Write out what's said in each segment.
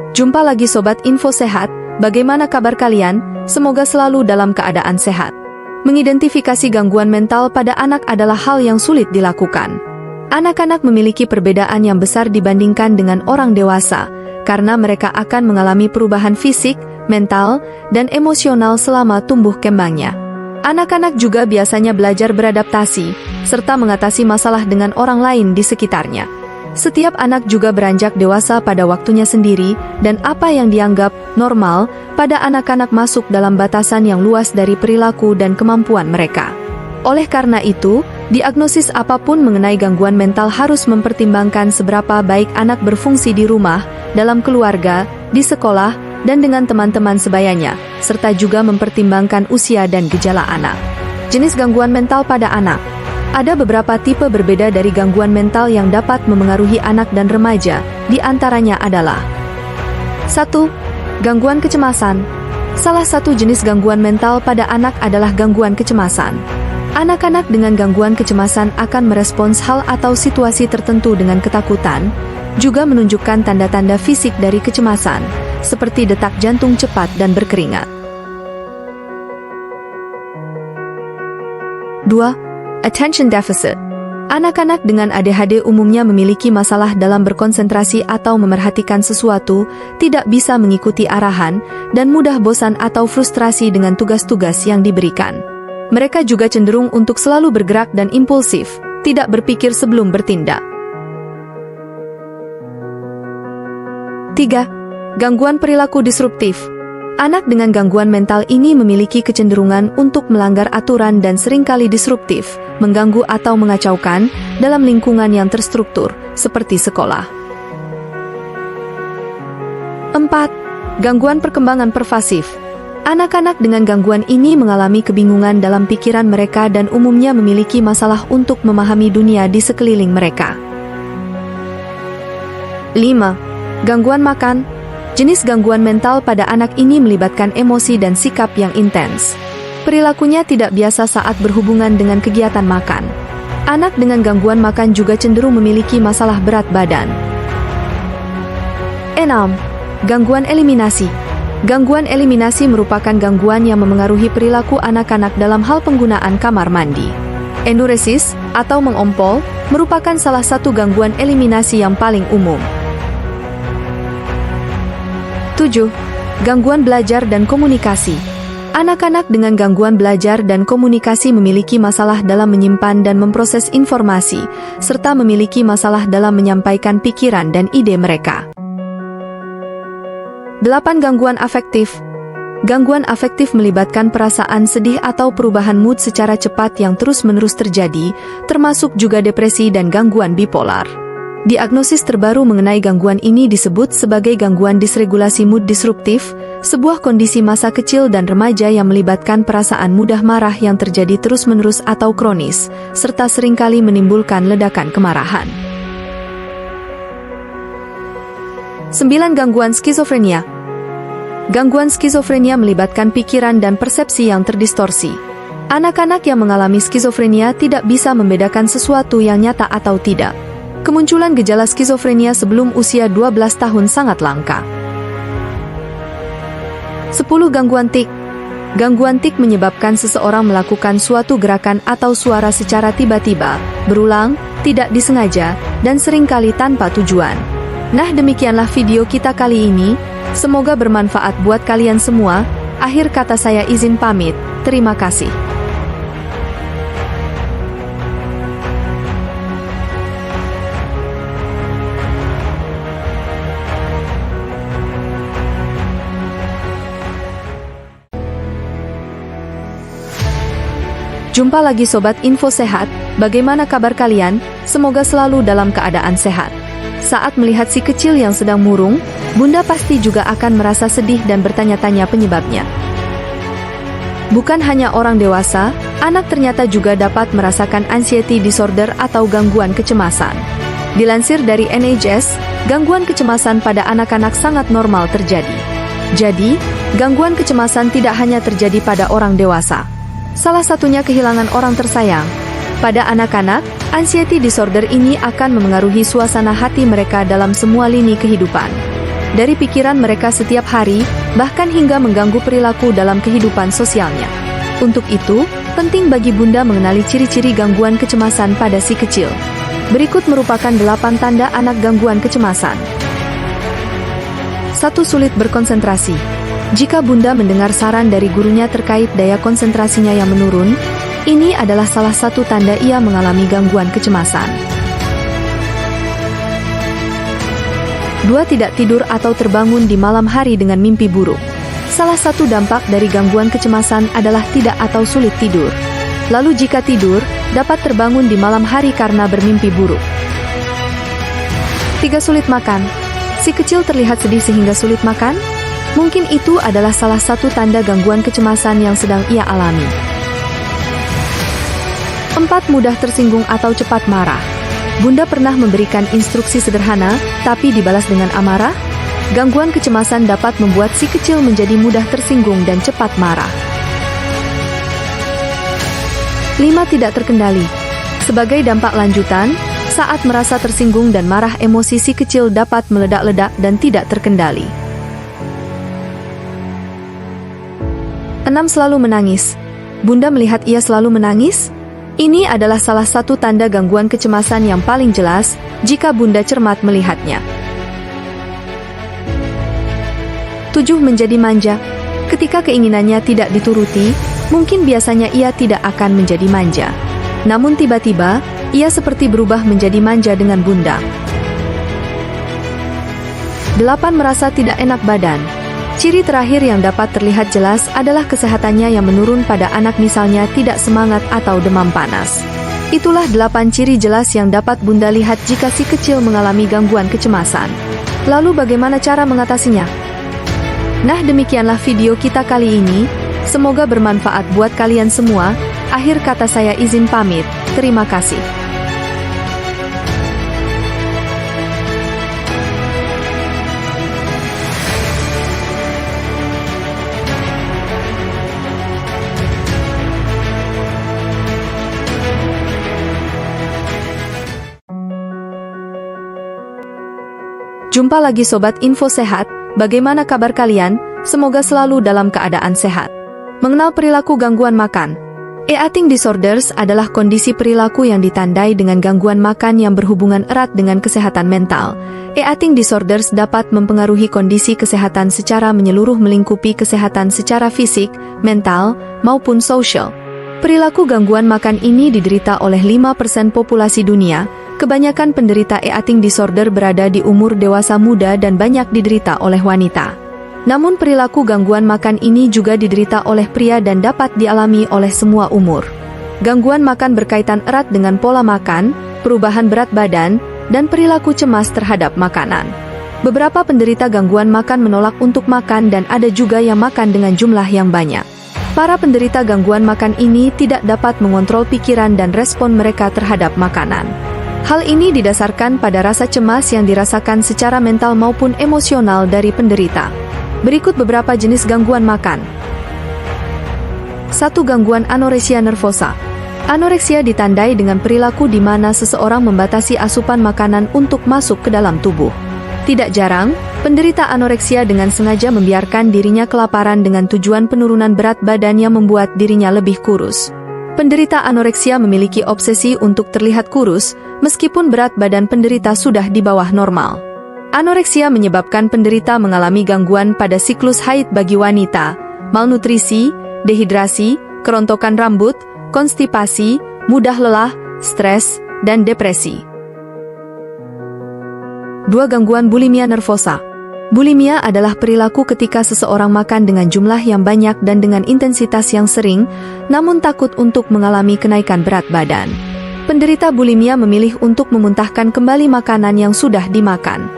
Jumpa lagi Sobat Info Sehat, bagaimana kabar kalian? Semoga selalu dalam keadaan sehat. Mengidentifikasi gangguan mental pada anak adalah hal yang sulit dilakukan. Anak-anak memiliki perbedaan yang besar dibandingkan dengan orang dewasa, karena mereka akan mengalami perubahan fisik, mental, dan emosional selama tumbuh kembangnya. Anak-anak juga biasanya belajar beradaptasi, serta mengatasi masalah dengan orang lain di sekitarnya. Setiap anak juga beranjak dewasa pada waktunya sendiri, dan apa yang dianggap normal pada anak-anak masuk dalam batasan yang luas dari perilaku dan kemampuan mereka. Oleh karena itu, diagnosis apapun mengenai gangguan mental harus mempertimbangkan seberapa baik anak berfungsi di rumah, dalam keluarga, di sekolah, dan dengan teman-teman sebayanya, serta juga mempertimbangkan usia dan gejala anak. Jenis gangguan mental pada anak. Ada beberapa tipe berbeda dari gangguan mental yang dapat memengaruhi anak dan remaja, di antaranya adalah 1. Gangguan kecemasan. Salah satu jenis gangguan mental pada anak adalah gangguan kecemasan. Anak-anak dengan gangguan kecemasan akan merespons hal atau situasi tertentu dengan ketakutan, juga menunjukkan tanda-tanda fisik dari kecemasan, seperti detak jantung cepat dan berkeringat. 2. Attention deficit. Anak-anak dengan ADHD umumnya memiliki masalah dalam berkonsentrasi atau memerhatikan sesuatu, tidak bisa mengikuti arahan, dan mudah bosan atau frustrasi dengan tugas-tugas yang diberikan. Mereka juga cenderung untuk selalu bergerak dan impulsif, tidak berpikir sebelum bertindak. 3. Gangguan perilaku disruptif. Anak dengan gangguan mental ini memiliki kecenderungan untuk melanggar aturan dan seringkali disruptif, mengganggu atau mengacaukan dalam lingkungan yang terstruktur, seperti sekolah. 4. Gangguan perkembangan pervasif. Anak-anak dengan gangguan ini mengalami kebingungan dalam pikiran mereka dan umumnya memiliki masalah untuk memahami dunia di sekeliling mereka. 5. Gangguan makan. Jenis gangguan mental pada anak ini melibatkan emosi dan sikap yang intens. Perilakunya tidak biasa saat berhubungan dengan kegiatan makan. Anak dengan gangguan makan juga cenderung memiliki masalah berat badan. 6. Gangguan eliminasi. Gangguan eliminasi merupakan gangguan yang memengaruhi perilaku anak-anak dalam hal penggunaan kamar mandi. Enuresis, atau mengompol, merupakan salah satu gangguan eliminasi yang paling umum. 7. Gangguan belajar dan komunikasi. Anak-anak dengan gangguan belajar dan komunikasi memiliki masalah dalam menyimpan dan memproses informasi, serta memiliki masalah dalam menyampaikan pikiran dan ide mereka. 8. Gangguan afektif. Gangguan afektif melibatkan perasaan sedih atau perubahan mood secara cepat yang terus-menerus terjadi, termasuk juga depresi dan gangguan bipolar. Diagnosis terbaru mengenai gangguan ini disebut sebagai gangguan disregulasi mood disruptif, sebuah kondisi masa kecil dan remaja yang melibatkan perasaan mudah marah yang terjadi terus-menerus atau kronis, serta seringkali menimbulkan ledakan kemarahan. 9. Gangguan skizofrenia. Gangguan skizofrenia melibatkan pikiran dan persepsi yang terdistorsi. Anak-anak yang mengalami skizofrenia tidak bisa membedakan sesuatu yang nyata atau tidak. Kemunculan gejala skizofrenia sebelum usia 12 tahun sangat langka. 10. Gangguan tik. Gangguan tik menyebabkan seseorang melakukan suatu gerakan atau suara secara tiba-tiba, berulang, tidak disengaja, dan seringkali tanpa tujuan. Nah, demikianlah video kita kali ini. Semoga bermanfaat buat kalian semua. Akhir kata saya izin pamit. Terima kasih. Jumpa lagi Sobat Info Sehat, bagaimana kabar kalian? Semoga selalu dalam keadaan sehat. Saat melihat si kecil yang sedang murung, Bunda pasti juga akan merasa sedih dan bertanya-tanya penyebabnya. Bukan hanya orang dewasa, anak ternyata juga dapat merasakan anxiety disorder atau gangguan kecemasan. Dilansir dari NHS, gangguan kecemasan pada anak-anak sangat normal terjadi. Jadi, gangguan kecemasan tidak hanya terjadi pada orang dewasa. Salah satunya kehilangan orang tersayang. Pada anak-anak, anxiety disorder ini akan memengaruhi suasana hati mereka dalam semua lini kehidupan. dari pikiran mereka setiap hari, bahkan hingga mengganggu perilaku dalam kehidupan sosialnya. Untuk itu, penting bagi Bunda mengenali ciri-ciri gangguan kecemasan pada si kecil. Berikut merupakan 8 tanda anak gangguan kecemasan. 1. Sulit berkonsentrasi. Jika Bunda mendengar saran dari gurunya terkait daya konsentrasinya yang menurun, ini adalah salah satu tanda ia mengalami gangguan kecemasan. 2. Tidak tidur atau terbangun di malam hari dengan mimpi buruk. Salah satu dampak dari gangguan kecemasan adalah tidak atau sulit tidur. Lalu jika tidur, dapat terbangun di malam hari karena bermimpi buruk. 3. Sulit makan. Si kecil terlihat sedih sehingga sulit makan? Mungkin itu adalah salah satu tanda gangguan kecemasan yang sedang ia alami. 4. Mudah tersinggung atau cepat marah. Bunda pernah memberikan instruksi sederhana, tapi dibalas dengan amarah? Gangguan kecemasan dapat membuat si kecil menjadi mudah tersinggung dan cepat marah. 5. Tidak terkendali. Sebagai dampak lanjutan, saat merasa tersinggung dan marah, emosi si kecil dapat meledak-ledak dan tidak terkendali. 6. Selalu menangis. Bunda melihat ia selalu menangis? Ini adalah salah satu tanda gangguan kecemasan yang paling jelas jika Bunda cermat melihatnya. 7. Menjadi manja. Ketika keinginannya tidak dituruti, mungkin biasanya ia tidak akan menjadi manja. Namun tiba-tiba, ia seperti berubah menjadi manja dengan Bunda. 8. Merasa tidak enak badan. Ciri terakhir yang dapat terlihat jelas adalah kesehatannya yang menurun pada anak, misalnya tidak semangat atau demam panas. Itulah 8 ciri jelas yang dapat Bunda lihat jika si kecil mengalami gangguan kecemasan. Lalu bagaimana cara mengatasinya? Nah, demikianlah video kita kali ini. Semoga bermanfaat buat kalian semua. Akhir kata saya izin pamit. Terima kasih. Jumpa lagi Sobat Info Sehat, bagaimana kabar kalian? Semoga selalu dalam keadaan sehat. Mengenal perilaku gangguan makan. Eating disorders adalah kondisi perilaku yang ditandai dengan gangguan makan yang berhubungan erat dengan kesehatan mental. Eating disorders dapat mempengaruhi kondisi kesehatan secara menyeluruh, melingkupi kesehatan secara fisik, mental, maupun sosial. Perilaku gangguan makan ini diderita oleh 5% populasi dunia. Kebanyakan penderita eating disorder berada di umur dewasa muda dan banyak diderita oleh wanita. Namun perilaku gangguan makan ini juga diderita oleh pria dan dapat dialami oleh semua umur. Gangguan makan berkaitan erat dengan pola makan, perubahan berat badan, dan perilaku cemas terhadap makanan. Beberapa penderita gangguan makan menolak untuk makan dan ada juga yang makan dengan jumlah yang banyak. Para penderita gangguan makan ini tidak dapat mengontrol pikiran dan respon mereka terhadap makanan. Hal ini didasarkan pada rasa cemas yang dirasakan secara mental maupun emosional dari penderita. Berikut beberapa jenis gangguan makan. 1. Gangguan anoreksia nervosa. Anoreksia ditandai dengan perilaku di mana seseorang membatasi asupan makanan untuk masuk ke dalam tubuh. Tidak jarang, penderita anoreksia dengan sengaja membiarkan dirinya kelaparan dengan tujuan penurunan berat badan yang membuat dirinya lebih kurus. Penderita anoreksia memiliki obsesi untuk terlihat kurus, meskipun berat badan penderita sudah di bawah normal. Anoreksia menyebabkan penderita mengalami gangguan pada siklus haid bagi wanita, malnutrisi, dehidrasi, kerontokan rambut, konstipasi, mudah lelah, stres, dan depresi. 2. Gangguan bulimia nervosa. Bulimia adalah perilaku ketika seseorang makan dengan jumlah yang banyak dan dengan intensitas yang sering, namun takut untuk mengalami kenaikan berat badan. Penderita bulimia memilih untuk memuntahkan kembali makanan yang sudah dimakan.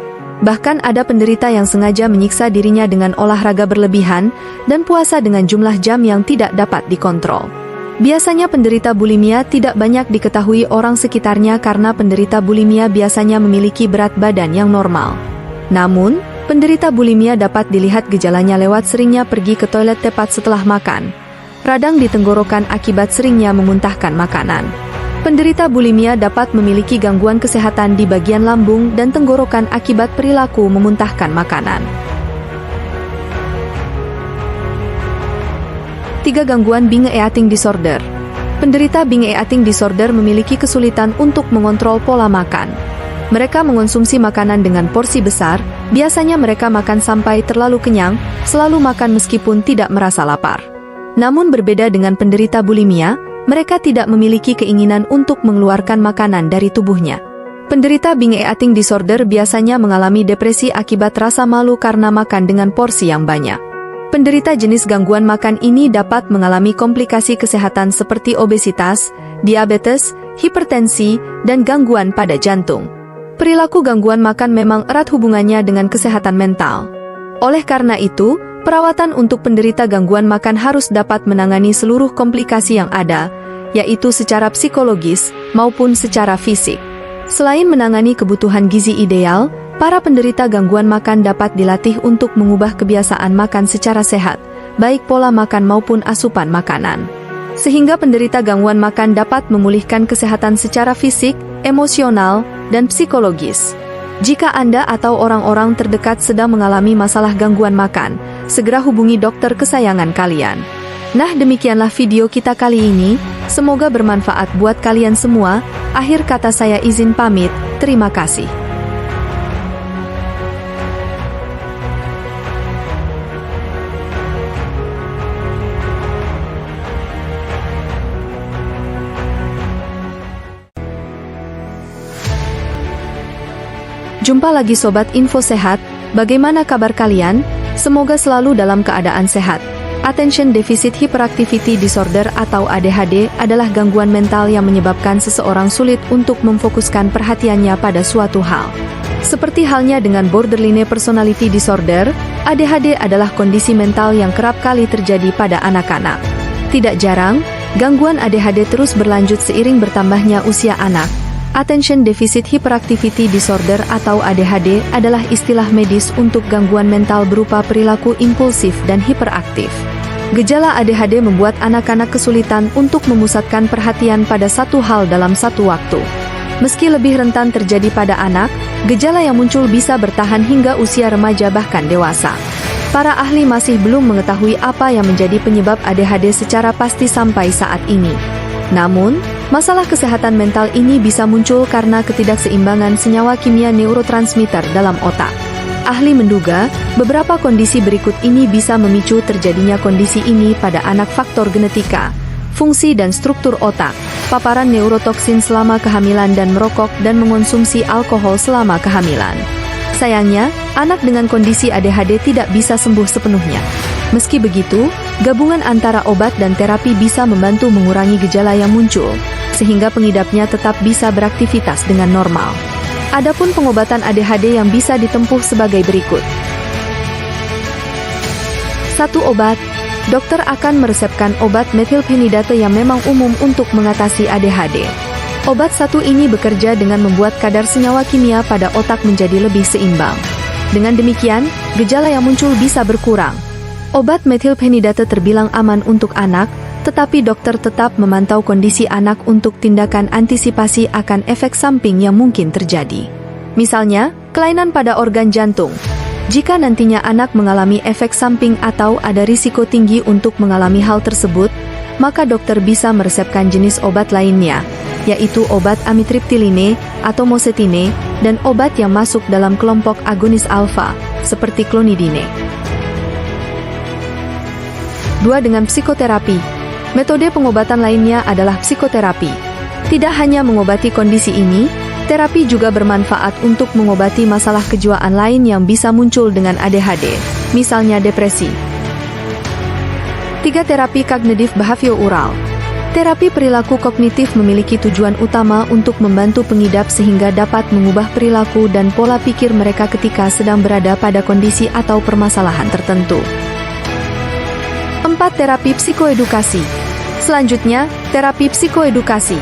Bahkan ada penderita yang sengaja menyiksa dirinya dengan olahraga berlebihan dan puasa dengan jumlah jam yang tidak dapat dikontrol. Biasanya penderita bulimia tidak banyak diketahui orang sekitarnya karena penderita bulimia biasanya memiliki berat badan yang normal. Namun, penderita bulimia dapat dilihat gejalanya lewat seringnya pergi ke toilet tepat setelah makan, radang di tenggorokan akibat seringnya memuntahkan makanan, Penderita bulimia dapat memiliki gangguan kesehatan di bagian lambung dan tenggorokan akibat perilaku memuntahkan makanan. 3. Gangguan binge eating disorder. Penderita binge eating disorder memiliki kesulitan untuk mengontrol pola makan. Mereka mengonsumsi makanan dengan porsi besar, biasanya mereka makan sampai terlalu kenyang, selalu makan meskipun tidak merasa lapar. Namun berbeda dengan penderita bulimia, mereka tidak memiliki keinginan untuk mengeluarkan makanan dari tubuhnya. Penderita binge eating disorder biasanya mengalami depresi akibat rasa malu karena makan dengan porsi yang banyak. Penderita jenis gangguan makan ini dapat mengalami komplikasi kesehatan seperti obesitas, diabetes, hipertensi, dan gangguan pada jantung. Perilaku gangguan makan memang erat hubungannya dengan kesehatan mental. Oleh karena itu, perawatan untuk penderita gangguan makan harus dapat menangani seluruh komplikasi yang ada, yaitu secara psikologis maupun secara fisik. Selain menangani kebutuhan gizi ideal, para penderita gangguan makan dapat dilatih untuk mengubah kebiasaan makan secara sehat, baik pola makan maupun asupan makanan. Sehingga penderita gangguan makan dapat memulihkan kesehatan secara fisik, emosional, dan psikologis. Jika Anda atau orang-orang terdekat sedang mengalami masalah gangguan makan, segera hubungi dokter kesayangan kalian. Nah, demikianlah video kita kali ini, semoga bermanfaat buat kalian semua. Akhir kata saya izin pamit, terima kasih. Jumpa lagi Sobat Info Sehat, bagaimana kabar kalian? Semoga selalu dalam keadaan sehat. Attention Deficit Hyperactivity Disorder atau ADHD adalah gangguan mental yang menyebabkan seseorang sulit untuk memfokuskan perhatiannya pada suatu hal. Seperti halnya dengan Borderline Personality Disorder, ADHD adalah kondisi mental yang kerap kali terjadi pada anak-anak. Tidak jarang, gangguan ADHD terus berlanjut seiring bertambahnya usia anak. Attention Deficit Hyperactivity Disorder atau ADHD adalah istilah medis untuk gangguan mental berupa perilaku impulsif dan hiperaktif. Gejala ADHD membuat anak-anak kesulitan untuk memusatkan perhatian pada satu hal dalam satu waktu. Meski lebih rentan terjadi pada anak, gejala yang muncul bisa bertahan hingga usia remaja bahkan dewasa. Para ahli masih belum mengetahui apa yang menjadi penyebab ADHD secara pasti sampai saat ini. Namun, masalah kesehatan mental ini bisa muncul karena ketidakseimbangan senyawa kimia neurotransmitter dalam otak. Ahli menduga, beberapa kondisi berikut ini bisa memicu terjadinya kondisi ini pada anak: faktor genetika, fungsi dan struktur otak, paparan neurotoksin selama kehamilan dan merokok dan mengonsumsi alkohol selama kehamilan. Sayangnya, anak dengan kondisi ADHD tidak bisa sembuh sepenuhnya. Meski begitu, gabungan antara obat dan terapi bisa membantu mengurangi gejala yang muncul, sehingga pengidapnya tetap bisa beraktivitas dengan normal. Adapun pengobatan ADHD yang bisa ditempuh sebagai berikut. 1. Obat. Dokter akan meresepkan obat metilphenidate yang memang umum untuk mengatasi ADHD. Obat satu ini bekerja dengan membuat kadar senyawa kimia pada otak menjadi lebih seimbang. Dengan demikian, gejala yang muncul bisa berkurang. Obat metilphenidate terbilang aman untuk anak, tetapi dokter tetap memantau kondisi anak untuk tindakan antisipasi akan efek samping yang mungkin terjadi. Misalnya, kelainan pada organ jantung. Jika nantinya anak mengalami efek samping atau ada risiko tinggi untuk mengalami hal tersebut, maka dokter bisa meresepkan jenis obat lainnya, yaitu obat amitriptyline atau mosetine, dan obat yang masuk dalam kelompok agonis alfa, seperti clonidine. 2. Dengan psikoterapi. Metode pengobatan lainnya adalah psikoterapi. Tidak hanya mengobati kondisi ini, terapi juga bermanfaat untuk mengobati masalah kejiwaan lain yang bisa muncul dengan ADHD, misalnya depresi. 3. Terapi kognitif behavioral. Terapi perilaku kognitif memiliki tujuan utama untuk membantu pengidap sehingga dapat mengubah perilaku dan pola pikir mereka ketika sedang berada pada kondisi atau permasalahan tertentu. 4. Terapi psikoedukasi. Selanjutnya, terapi psikoedukasi.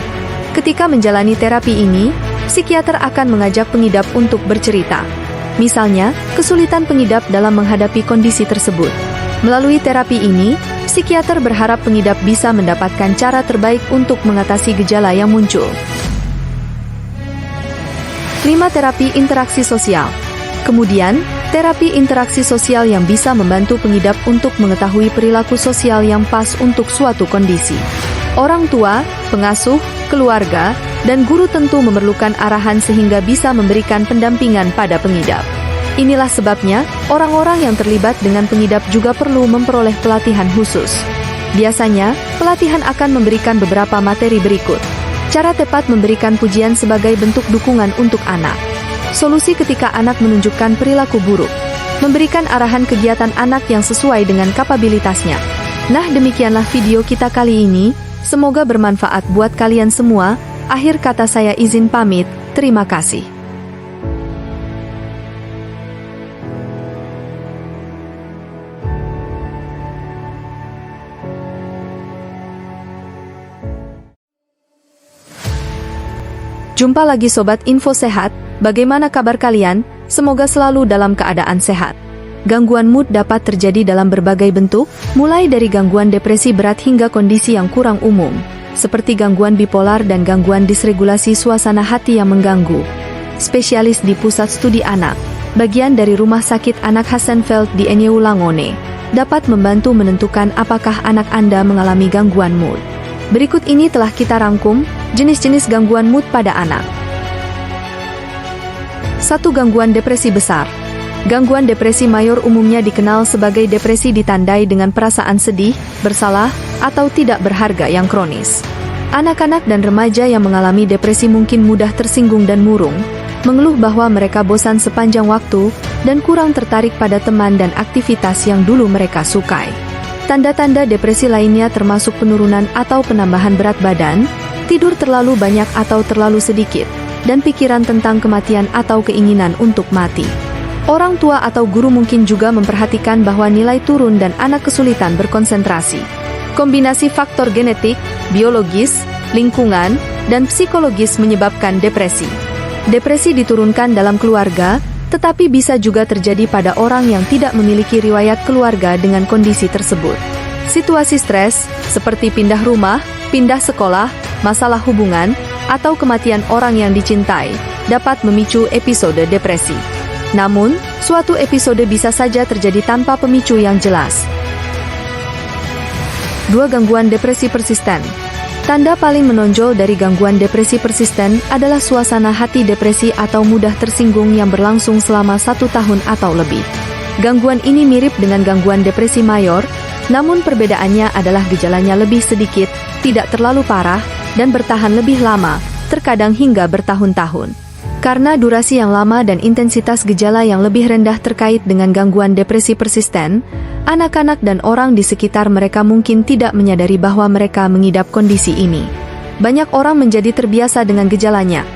Ketika menjalani terapi ini, psikiater akan mengajak pengidap untuk bercerita. Misalnya, kesulitan pengidap dalam menghadapi kondisi tersebut. Melalui terapi ini, Psikiater berharap pengidap bisa mendapatkan cara terbaik untuk mengatasi gejala yang muncul. 5. Terapi interaksi sosial. Kemudian, terapi interaksi sosial yang bisa membantu pengidap untuk mengetahui perilaku sosial yang pas untuk suatu kondisi. Orang tua, pengasuh, keluarga, dan guru tentu memerlukan arahan sehingga bisa memberikan pendampingan pada pengidap. Inilah sebabnya, orang-orang yang terlibat dengan pengidap juga perlu memperoleh pelatihan khusus. Biasanya, pelatihan akan memberikan beberapa materi berikut. Cara tepat memberikan pujian sebagai bentuk dukungan untuk anak. Solusi ketika anak menunjukkan perilaku buruk. Memberikan arahan kegiatan anak yang sesuai dengan kapabilitasnya. Nah, demikianlah video kita kali ini. Semoga bermanfaat buat kalian semua. Akhir kata saya izin pamit. Terima kasih. Jumpa lagi Sobat Info Sehat, bagaimana kabar kalian? Semoga selalu dalam keadaan sehat. Gangguan mood dapat terjadi dalam berbagai bentuk, mulai dari gangguan depresi berat hingga kondisi yang kurang umum, seperti gangguan bipolar dan gangguan disregulasi suasana hati yang mengganggu. Spesialis di Pusat Studi Anak, bagian dari Rumah Sakit Anak Hasenfeld di Enyeu Langone, dapat membantu menentukan apakah anak Anda mengalami gangguan mood. Berikut ini telah kita rangkum jenis-jenis gangguan mood pada anak. 1. Gangguan depresi besar. Gangguan depresi mayor umumnya dikenal sebagai depresi ditandai dengan perasaan sedih, bersalah, atau tidak berharga yang kronis. Anak-anak dan remaja yang mengalami depresi mungkin mudah tersinggung dan murung, mengeluh bahwa mereka bosan sepanjang waktu, dan kurang tertarik pada teman dan aktivitas yang dulu mereka sukai. Tanda-tanda depresi lainnya termasuk penurunan atau penambahan berat badan, tidur terlalu banyak atau terlalu sedikit, dan pikiran tentang kematian atau keinginan untuk mati. Orang tua atau guru mungkin juga memperhatikan bahwa nilai turun dan anak kesulitan berkonsentrasi. Kombinasi faktor genetik, biologis, lingkungan, dan psikologis menyebabkan depresi. Depresi diturunkan dalam keluarga, tetapi bisa juga terjadi pada orang yang tidak memiliki riwayat keluarga dengan kondisi tersebut. Situasi stres, seperti pindah rumah, pindah sekolah, masalah hubungan, atau kematian orang yang dicintai, dapat memicu episode depresi. Namun, suatu episode bisa saja terjadi tanpa pemicu yang jelas. 2. Gangguan depresi persisten. Tanda paling menonjol dari gangguan depresi persisten adalah suasana hati depresi atau mudah tersinggung yang berlangsung selama 1 tahun atau lebih. Gangguan ini mirip dengan gangguan depresi mayor, namun perbedaannya adalah gejalanya lebih sedikit, tidak terlalu parah, dan bertahan lebih lama, terkadang hingga bertahun-tahun. Karena durasi yang lama dan intensitas gejala yang lebih rendah terkait dengan gangguan depresi persisten, anak-anak dan orang di sekitar mereka mungkin tidak menyadari bahwa mereka mengidap kondisi ini. Banyak orang menjadi terbiasa dengan gejalanya.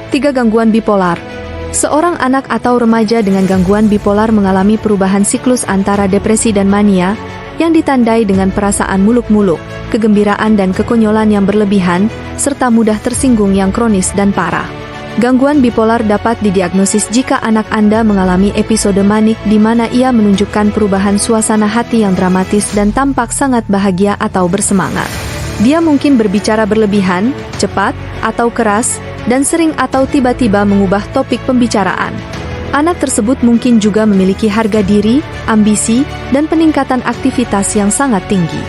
3. Gangguan bipolar. Seorang anak atau remaja dengan gangguan bipolar mengalami perubahan siklus antara depresi dan mania, yang ditandai dengan perasaan muluk-muluk, kegembiraan dan kekonyolan yang berlebihan, serta mudah tersinggung yang kronis dan parah. Gangguan bipolar dapat didiagnosis jika anak Anda mengalami episode manik di mana ia menunjukkan perubahan suasana hati yang dramatis dan tampak sangat bahagia atau bersemangat. Dia mungkin berbicara berlebihan, cepat, atau keras, dan sering atau tiba-tiba mengubah topik pembicaraan. Anak tersebut mungkin juga memiliki harga diri, ambisi, dan peningkatan aktivitas yang sangat tinggi.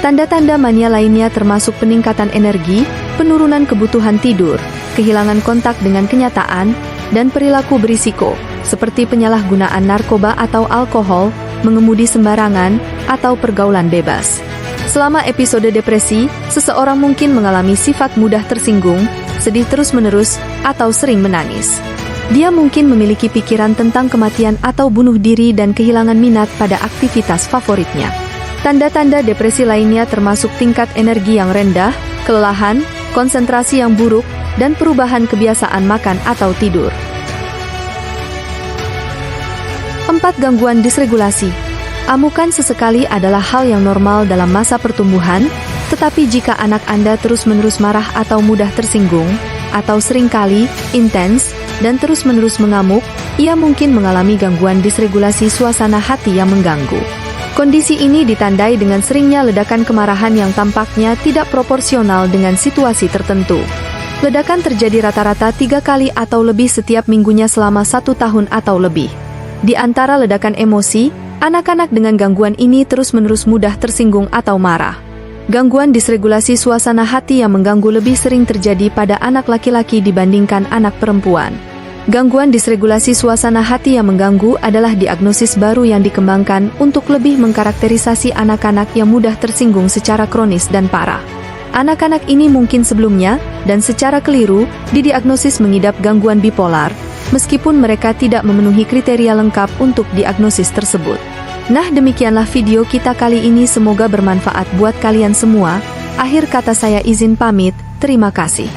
Tanda-tanda mania lainnya termasuk peningkatan energi, penurunan kebutuhan tidur, kehilangan kontak dengan kenyataan, dan perilaku berisiko, seperti penyalahgunaan narkoba atau alkohol, mengemudi sembarangan, atau pergaulan bebas. Selama episode depresi, seseorang mungkin mengalami sifat mudah tersinggung, sedih terus-menerus, atau sering menangis. Dia mungkin memiliki pikiran tentang kematian atau bunuh diri dan kehilangan minat pada aktivitas favoritnya. Tanda-tanda depresi lainnya termasuk tingkat energi yang rendah, kelelahan, konsentrasi yang buruk, dan perubahan kebiasaan makan atau tidur. 4. Gangguan disregulasi. Amukan sesekali adalah hal yang normal dalam masa pertumbuhan, tetapi jika anak Anda terus-menerus marah atau mudah tersinggung, atau seringkali, intens, dan terus-menerus mengamuk, ia mungkin mengalami gangguan disregulasi suasana hati yang mengganggu. Kondisi ini ditandai dengan seringnya ledakan kemarahan yang tampaknya tidak proporsional dengan situasi tertentu. Ledakan terjadi rata-rata 3 kali atau lebih setiap minggunya selama 1 tahun atau lebih. Di antara ledakan emosi, anak-anak dengan gangguan ini terus-menerus mudah tersinggung atau marah. Gangguan disregulasi suasana hati yang mengganggu lebih sering terjadi pada anak laki-laki dibandingkan anak perempuan. Gangguan disregulasi suasana hati yang mengganggu adalah diagnosis baru yang dikembangkan untuk lebih mengkarakterisasi anak-anak yang mudah tersinggung secara kronis dan parah. Anak-anak ini mungkin sebelumnya, dan secara keliru, didiagnosis mengidap gangguan bipolar, meskipun mereka tidak memenuhi kriteria lengkap untuk diagnosis tersebut. Nah, demikianlah video kita kali ini, semoga bermanfaat buat kalian semua. Akhir kata saya izin pamit, terima kasih.